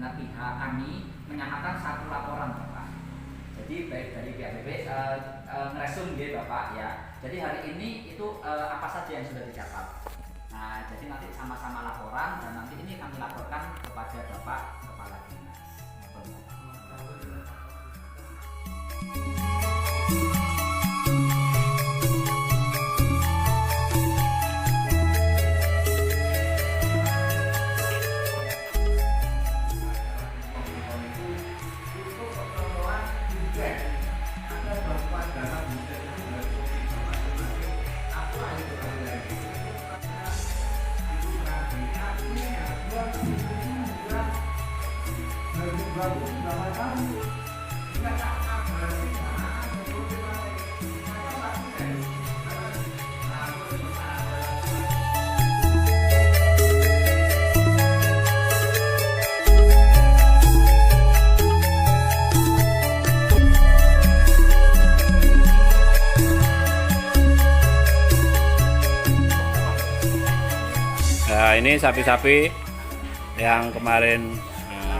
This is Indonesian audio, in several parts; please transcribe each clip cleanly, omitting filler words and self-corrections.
dengan pihak kami menyamakan satu laporan Bapak. Jadi baik dari pihak BP ngeresum dia Bapak ya. Jadi hari ini itu apa saja yang sudah dicatat. Nah, jadi nanti sama-sama laporan dan nanti ini kami laporkan kepada Bapak Kepala Dinas. Nah, ini sapi-sapi yang kemarin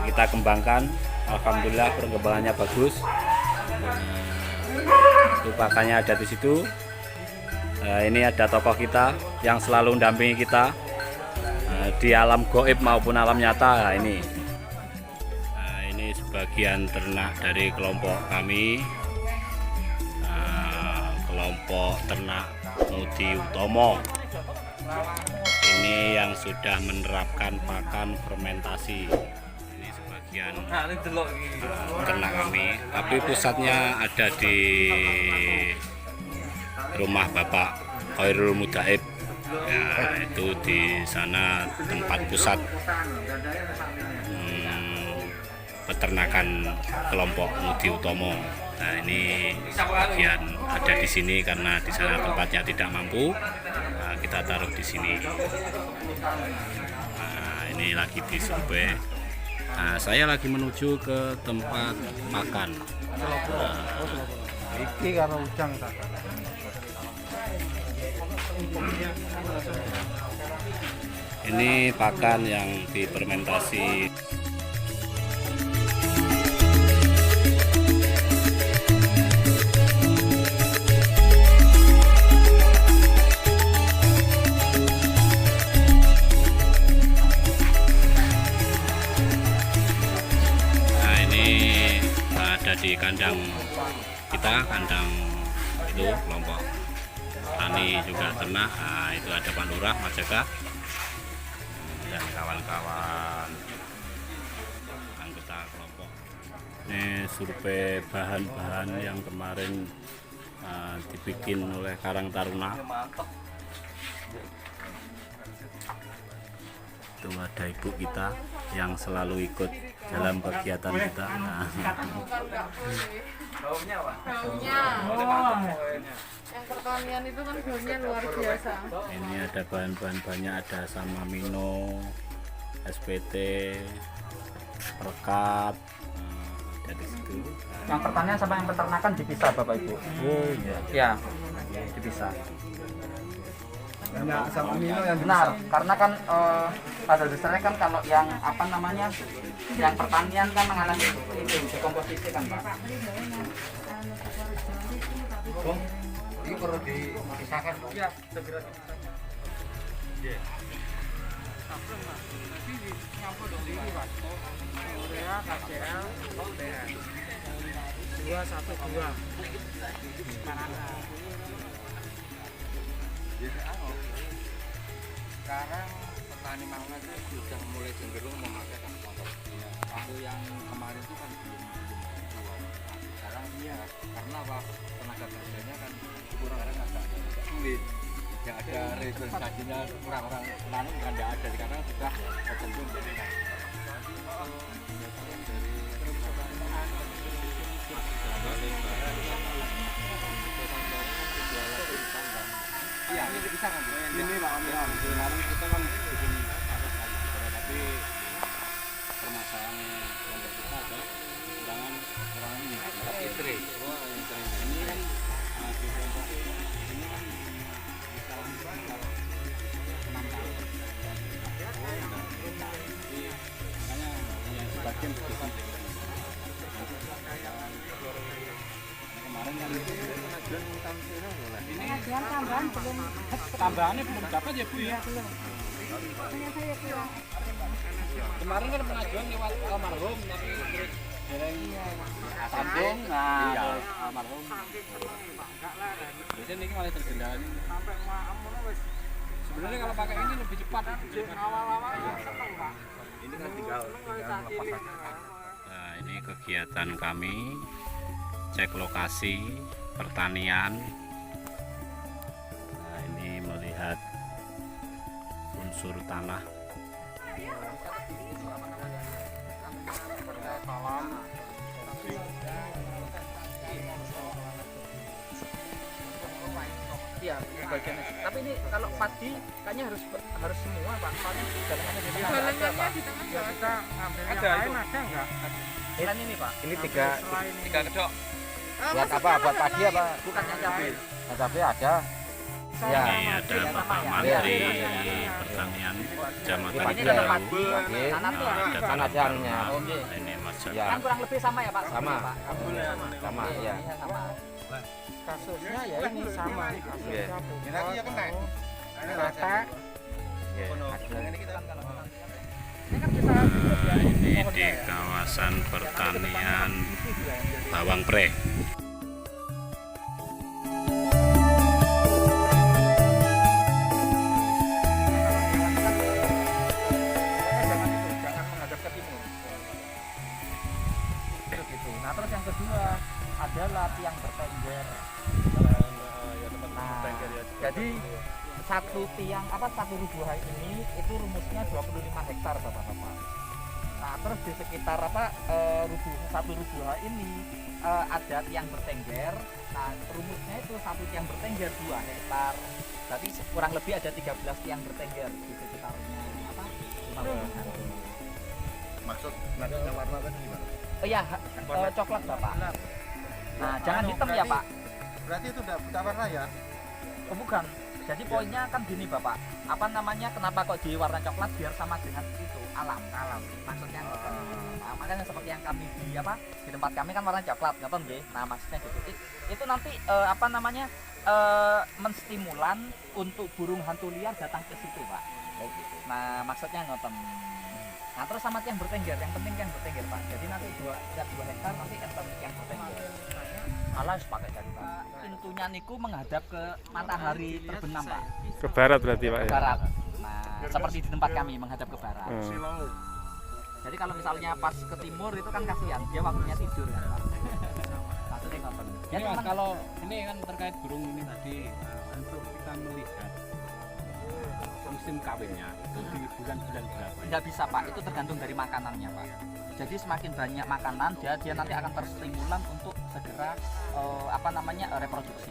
kita kembangkan, alhamdulillah perkembangannya bagus. Pakannya ada di situ. Ini ada tokoh kita yang selalu mendampingi kita di alam gaib maupun alam nyata. Nah, ini sebagian ternak dari kelompok kami, kelompok ternak Mudi Utomo. Ini yang sudah menerapkan pakan fermentasi. Ini sebagian ternak kami, tapi pusatnya ada di rumah Bapak Khairul Mudaib. Ya, itu di sana tempat pusat peternakan kelompok Mudi Utomo. Nah, ini sebagian ada di sini karena di sana tempatnya tidak mampu. Nah, kita taruh di sini. Nah, ini lagi disurvei. Nah, saya lagi menuju ke tempat makan. Iki karo ujang ta. Ini pakan yang difermentasi. Di kandang kita, kandang itu kelompok tani juga ternak. Nah, itu ada Pak Lurah, Mas Jaka dan kawan-kawan anggota kelompok. Ini survei bahan-bahan yang kemarin dibikin oleh Karang Taruna. Itu ada ibu kita yang selalu ikut dalam kegiatan kita. Nah, baunya yang pertanian itu kan baunya luar biasa. Ini ada bahan-bahan banyak, ada sama Mino, SPT, Perkat, ada di situ. Yang pertanian sama yang peternakan dipisah Bapak Ibu. Oh iya. Ya, dipisah. Nah, sama Mino yang Benar, karena kan pada dasarnya kan kalau yang apa namanya, yang pertanian kan mengalami itu dekomposisi kan Pak. Bung, ini perlu dipisahkan. Ya, segera dipisahkan. Iya. Urea, KCL, BN 212. Sekarang petani mangrove itu sudah mulai cenderung memakai kompos. Kalau yang kemarin itu kan belum keluar. Nah, sekarang iya, karena apa? Tenaga kerjanya kan kurang, agak sulit. Yang ada representasinya orang-orang lain kan tidak ada. Sekarang sudah tercentum dari iya, ini bisa kan? Ini Pak Om, kemarin kita kan bikin satu kali, tapi permasalahan kelompok kita adalah kekurangan orang ini, istri. Ini kan di kelompok ini kan bisa kalau 6 tahun. Makanya yang sebagian mungkin lebih penting. Kemarin kan ini tambahan belum. tambahannya belum dapat ya Bu ya. Belum. Punya saya kurang. Kemarin kan pengajuan lewat almarhum tapi terus dereng sambung nah almarhum. Biasanya ini malah terkendala ini. Sebenarnya kalau pakai ini lebih cepat. Awal-awal ini kan tinggal lepas aja. Nah, ini kegiatan kami cek lokasi pertanian. Nah, ini melihat unsur tanah. Iya, bagian. Tapi ini kalau padi kayaknya harus semua Pak. Soalnya jalanannya di tengah. Jalanannya di tengah Ya kita ngambil yang lain ada enggak? Selain ini Pak. Ini tiga kedok. buat apa? Buat padi apa? Bukannya cabai. Nah, tapi ada. Ya. Ini ada Bapak Menteri Pertanian Kecamatan Padi Ini ya. tetap padi. Padi. Kanan tuh Ada Kan ada anunya. ini Mas Joko. Ya. kan kurang lebih sama ya Pak? Sama. Pak. Sama ya. Iya, sama. Kasusnya ya ini sama. Iya. Ini lagi ya kena. Rata. Ya, ada. Ini kan bisa Nah, ini di kawasan pertanian bawang pre. jangan menghadap ke timur. Gitu. Nah, terus yang kedua adalah tiang bertengger. Nah, jadi satu tiang satu rubuhan ini itu rumusnya 25 hektar Bapak-bapak. Nah, terus di sekitar satu rubuhan ini ada tiang bertengger. Nah, rumusnya itu satu tiang bertengger 2 hektar. Berarti kurang lebih ada 13 tiang bertengger di sekitarnya 15 hari. Maksud nantinya warna kan gimana? Oh iya, coklat Bapak. Nah, jangan hitam ya Pak. Berarti itu udah warna ya? Oh, bukan. Jadi poinnya kan gini Bapak. Apa namanya? Kenapa kok di warna coklat biar sama dengan itu alam. Maksudnya nah, makanya seperti yang kami di tempat kami kan warna coklat, nggak nggih. Nah, maksudnya gitu. Itu nanti menstimulan untuk burung hantu liar datang ke situ, Pak. Oh, gitu. Nah, maksudnya ngoten. Nah, terus sama tiang bertengger, yang penting tiang bertengger Pak. Jadi nanti tiap 2 hektar nanti enten tiang bertengger. Alas pakai dari Pak. Pintunya niku menghadap ke matahari terbenam Pak. Ke barat berarti Pak Ke ya? barat. Nah, seperti di tempat kami menghadap ke barat. Jadi kalau misalnya pas ke timur itu kan kasihan, dia waktunya tidur kan Pak. Maksudnya ngoten. Ini Mas, kalau ini kan terkait burung ini tadi untuk kita melihat musim kawinnya itu di bulan-bulan berapa? Nggak bisa Pak, itu tergantung dari makanannya Pak. Jadi semakin banyak makanan dia nanti akan terstimulan untuk segera reproduksi.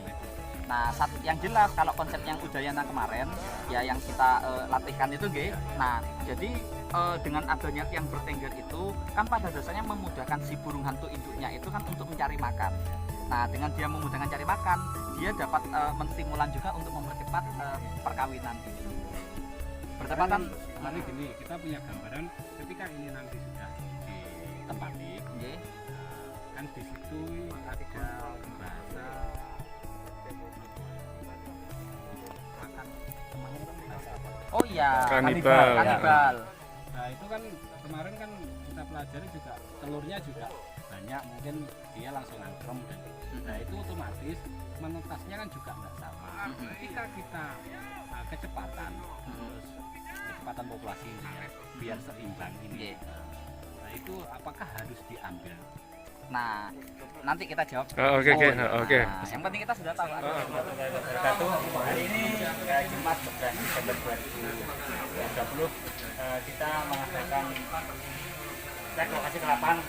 Nah, yang jelas kalau konsep yang Udayana kemarin ya yang kita latihkan itu nggih. Nah, jadi dengan adanya tiang bertengger itu kan pada dasarnya memudahkan si burung hantu induknya itu kan untuk mencari makan. Nah, dengan dia memudahkan cari makan, dia dapat menstimulan juga untuk mempercepat perkawinan itu. Bertepatan Mari gini, kita punya gambaran ketika ini nanti sudah ditempati, nggih. kan di situ ada bahasa makan temannya kan bahasa apa? Oh iya, Kanibal. kanibal. Nah itu kan kemarin kan kita pelajari juga telurnya juga banyak, mungkin dia langsung nangkrem dan nah itu otomatis menetasnya kan juga nggak sama. Ketika kita kecepatan terus kecepatan populasi ini ya, biar seimbang ini. Nah itu apakah harus diambil? Nah, nanti kita jawab. Oke. Nah, yang penting kita sudah tahu. Hari ini Jumat 11 Desember 2020 kita mengadakan cek lokasi ke lapangan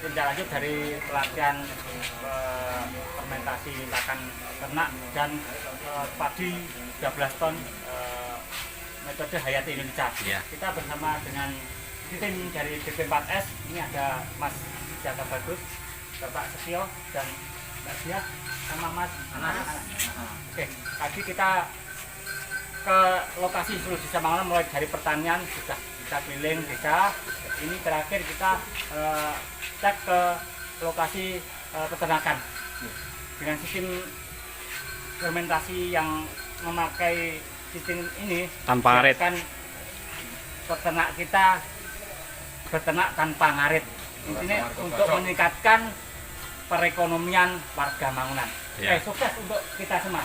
tindak lanjut dari pelatihan fermentasi pakan ternak dan padi 12 ton metode Hayati Indonesia. Ya. Kita bersama dengan tim dari DP4S, ini ada Mas Jaka Bagus, Bapak Setio dan Mbak Dia sama Mas Anas. Oke, tadi kita ke lokasi Seluruh Desa Mangonan mulai dari pertanian sudah kita keliling desa. Ini terakhir kita cek ke lokasi peternakan dengan sistem fermentasi yang memakai sistem ini Tanpa ngarit. kan peternak kita beternak tanpa ngarit. Intinya untuk meningkatkan perekonomian warga Mangunan. Ya. Sukses untuk kita semua.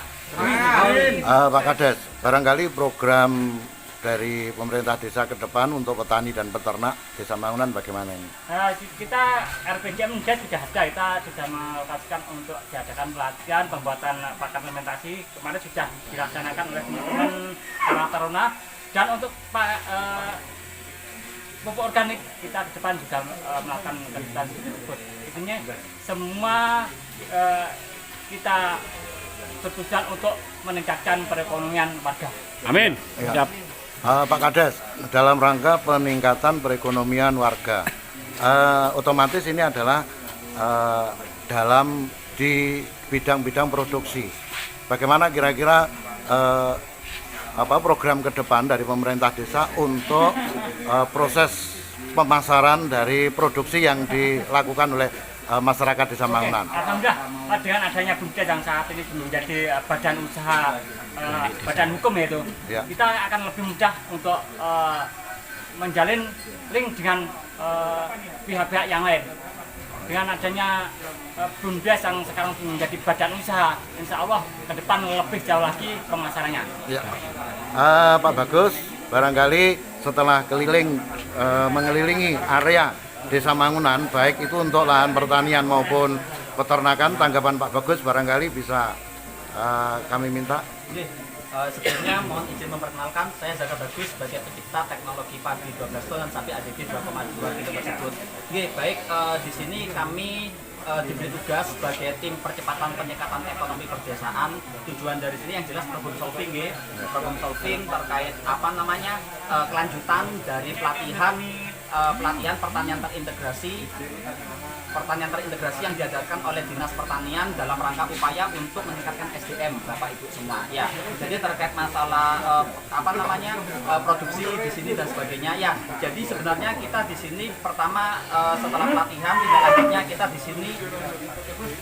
Pak Kades, barangkali program dari pemerintah desa ke depan untuk petani dan peternak Desa Mangunan bagaimana ini? Kita RPJM sudah ada, kita sudah melakukan untuk diadakan pelatihan pembuatan pakan fermentasi. Kemarin sudah dilaksanakan oleh teman-teman Karang Taruna, dan untuk pupuk organik kita ke depan juga melakukan kegiatan tersebut. Intinya semua kita bertujuan untuk meningkatkan perekonomian warga. Amin. Ya. Siap. Pak Kades, dalam rangka peningkatan perekonomian warga, otomatis ini adalah dalam di bidang-bidang produksi. Bagaimana kira-kira program ke depan dari pemerintah desa untuk proses pemasaran dari produksi yang dilakukan oleh masyarakat Desa Mangunan? Alhamdulillah, dengan adanya BUMDes yang saat ini menjadi badan usaha, badan hukum yaitu, Ya. kita akan lebih mudah untuk menjalin link dengan pihak-pihak yang lain. Dengan adanya BUMDes yang sekarang menjadi badan usaha, insya Allah ke depan lebih jauh lagi pemasarannya. Ya. Pak Bagus, barangkali setelah keliling mengelilingi area Desa Mangunan, baik itu untuk lahan pertanian maupun peternakan, tanggapan Pak Bagus barangkali bisa kami minta. Sebelumnya mohon izin memperkenalkan, saya Zaka Bagus sebagai pencipta teknologi padi 12 ton dan sapi ADB 2,2 kilo tersebut. Baik, di sini kami diberi tugas sebagai tim percepatan peningkatan ekonomi perdesaan. Tujuan dari sini yang jelas problem solving terkait kelanjutan dari pelatihan pertanian terintegrasi yang diadakan oleh Dinas Pertanian dalam rangka upaya untuk meningkatkan SDM Bapak Ibu semua. Ya, jadi terkait masalah produksi di sini dan sebagainya. Ya, jadi sebenarnya kita di sini pertama setelah pelatihan tindak lanjutnya kita di sini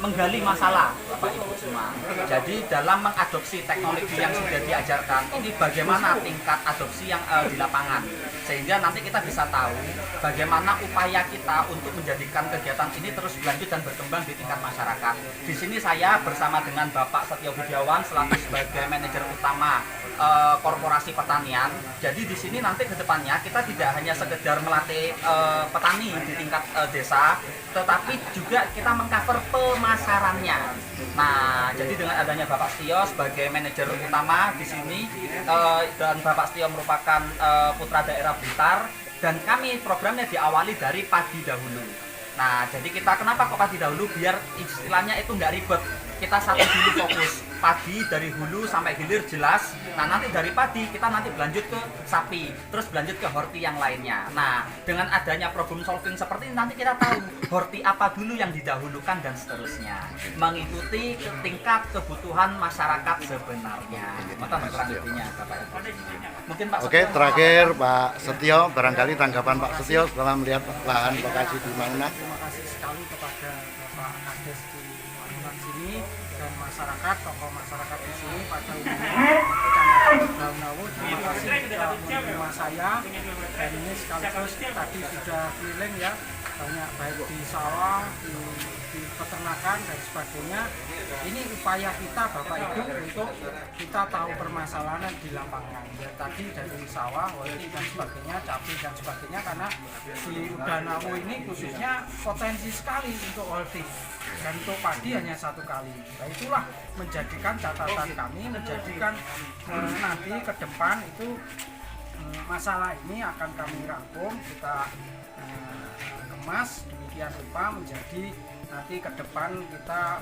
menggali masalah Bapak Ibu semua. Jadi dalam mengadopsi teknologi yang sudah diajarkan ini bagaimana tingkat adopsi yang di lapangan, sehingga nanti kita bisa tahu bagaimana upaya kita untuk menjadikan kegiatan ini terus berlanjut dan berkembang di tingkat masyarakat. Di sini saya bersama dengan Bapak Setio Budiawan selaku sebagai manajer utama korporasi pertanian. Jadi di sini nanti ke depannya kita tidak hanya sekedar melatih petani di tingkat desa, tetapi juga kita mengcover pemasarannya. Nah, jadi dengan adanya Bapak Setio sebagai manajer utama di sini dan Bapak Setio merupakan putra daerah Blitar, dan kami programnya diawali dari padi dahulu. Nah, jadi kita kenapa kok padi dahulu? Biar istilahnya itu nggak ribet. Kita satu dulu fokus padi dari hulu sampai hilir jelas. Nah, nanti dari padi kita nanti berlanjut ke sapi, terus berlanjut ke horti yang lainnya. Nah, dengan adanya problem solving seperti ini nanti kita tahu horti apa dulu yang didahulukan dan seterusnya, mengikuti tingkat kebutuhan masyarakat sebenarnya. Mungkin Pak Oke, Setio, terakhir Pak Setio, barangkali tanggapan Pak Setio setelah melihat lahan lokasi di Mangunan. Terima kasih sekali kepada Bapak Kades di Mangunan sini dan masyarakat, tokoh masyarakat di sini pada umumnya Kecamatan Daundawu. Terima kasih sudah menerima saya, dan ini sekaligus tadi sudah keliling ya, banyak baik di sawah, di peternakan dan sebagainya. Ini upaya kita Bapak Ibu untuk kita tahu permasalahan di lapangan. Ya, tadi dari sawah, horti dan sebagainya, cabai dan sebagainya, karena di Daundawu ini khususnya potensi sekali untuk horti dan untuk padi hanya satu kali. Nah, itulah menjadikan catatan kami, menjadikan nanti ke depan itu masalah ini akan kami rangkum, kita kemas demikian rupa menjadi nanti ke depan kita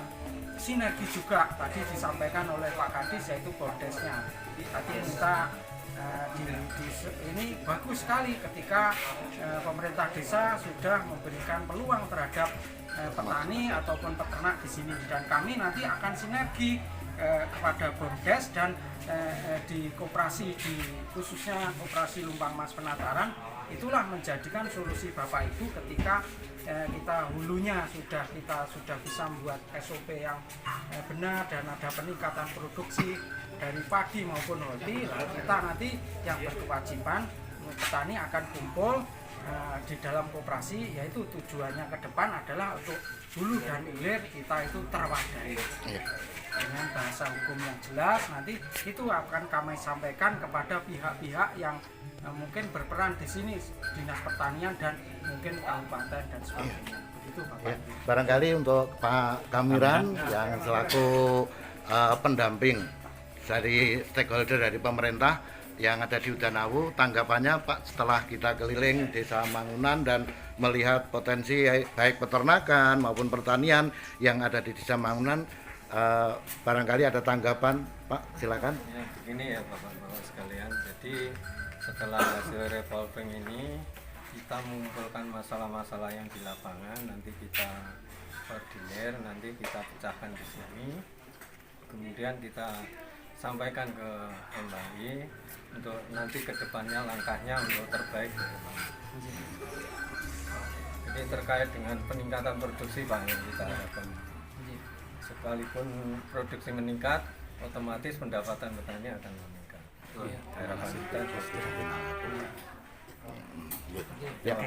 sinergi juga. Tadi disampaikan oleh Pak Kadis yaitu bordesnya. Tadi kita ini bagus sekali ketika pemerintah desa sudah memberikan peluang terhadap petani ataupun peternak di sini, dan kami nanti akan sinergi kepada BOMDes dan di koperasi, khususnya koperasi Lumpang Mas Penataran, itulah menjadikan solusi Bapak Ibu ketika kita hulunya kita sudah bisa membuat SOP yang benar dan ada peningkatan produksi dari padi maupun holti. Lalu kita nanti yang berkewajiban petani akan kumpul di dalam koperasi, yaitu tujuannya ke depan adalah untuk hulu dan hilir kita itu terwadai dengan bahasa hukum yang jelas. Nanti itu akan kami sampaikan kepada pihak-pihak yang mungkin berperan di sini, Dinas Pertanian dan mungkin kabupaten dan sebagainya. Begitu Bapak. Barangkali untuk Pak Kamiran yang selaku pendamping dari stakeholder dari pemerintah yang ada di Udanawu, tanggapannya Pak setelah kita keliling Desa Mangunan dan melihat potensi baik peternakan maupun pertanian yang ada di Desa Mangunan, barangkali ada tanggapan Pak, silakan. Ya, begini ya Bapak-Bapak sekalian, jadi setelah hasil revolving ini kita mengumpulkan masalah-masalah yang di lapangan, nanti kita koordinir, nanti kita pecahkan di sini, kemudian kita sampaikan ke MBI untuk nanti kedepannya langkahnya untuk terbaik. Jadi terkait dengan peningkatan produksi Pak yang kita harapkan, sekalipun produksi meningkat, otomatis pendapatan petani akan meningkat. Harapan kita Ya.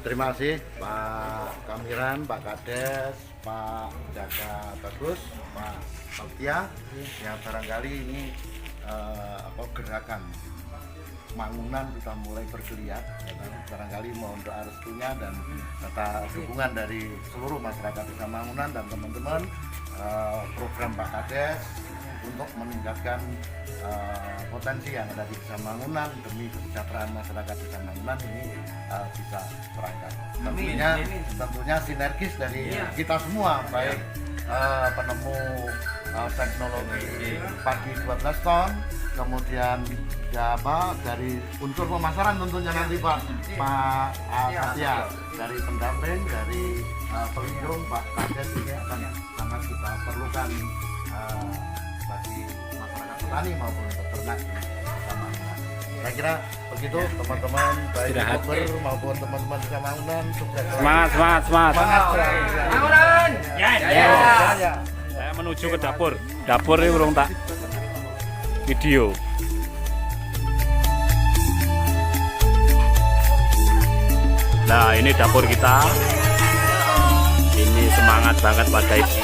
Terima kasih Pak Kamiran, Pak Kades, Pak Jaka Bagus, Pak Baktia. Ya barangkali ini gerakan Mangunan kita mulai bergeliat. Barangkali mohon doa restunya dan dukungan dari seluruh masyarakat Desa Mangunan dan teman-teman, program Pak Kades untuk meningkatkan potensi yang ada di Desa Mangunan demi kesejahteraan masyarakat Desa Mangunan ini bisa terangkat. Tentunya sinergis dari kita semua, baik penemu teknologi padi 12 ton, kemudian dari unsur pemasaran tentunya nanti Pak Satya, dari pendamping, dari pelindung Pak Kades ini akan sangat kita perlukan bagi masyarakat petani maupun peternak bersama. Saya kira begitu teman-teman, baik youtuber maupun teman-teman Desa Mangunan, sukses. Semangat. Mangunan. Ya. Saya menuju ke dapur. Dapur ini urung tak video. Nah, ini dapur kita. Ini semangat banget pada ibu.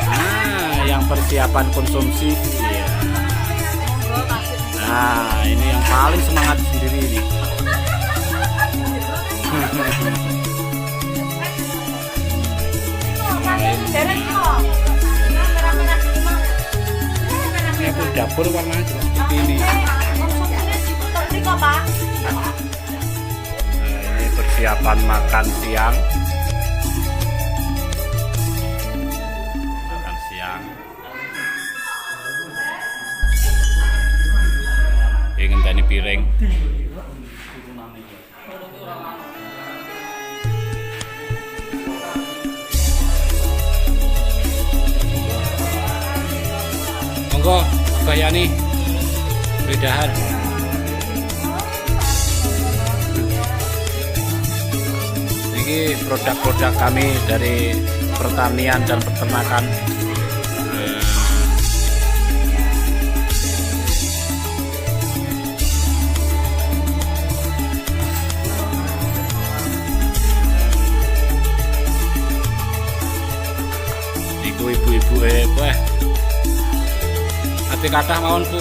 Nah, yang persiapan konsumsi. Ya. Nah, ini yang paling semangat sendiri ini. Ini pun dapur warnanya juga seperti ini. Nah, ini persiapan makan siang. Ingin tani piring. Monggo bayani bedahan. Ini produk-produk kami dari pertanian dan peternakan. Ibu-ibu weh. Ati kathah mawon, Bu.